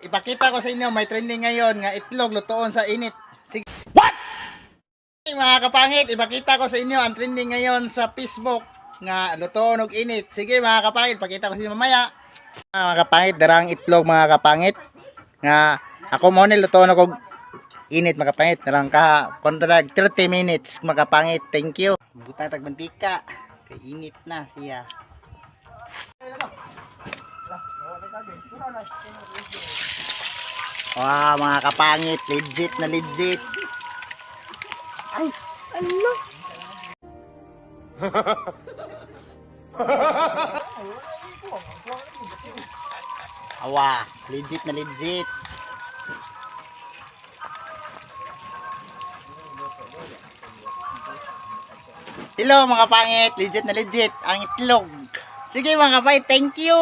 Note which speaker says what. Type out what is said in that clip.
Speaker 1: ipakita ko sa inyo, may trending ngayon nga itlog lutoon sa init. Sige. What? Mga kapangit, ipakita ko sa inyo ang trending ngayon sa Facebook nga lutoon og init. Sige mga kapangit, pakita ko sa inyo mamaya. Mga kapangit, darang itlog mga kapangit. Nga ako mo ni lutoon og init mga kapangit. Darang ka kontrag 30 minutes mga kapangit. Thank you. Butang tag mantika. Kay init na siya. Wow, mga kapangit, legit na legit. Ay, ano? Awa, legit na legit. Hello mga kapangit, legit na legit ang itlog. Sige mga kapangit, thank you.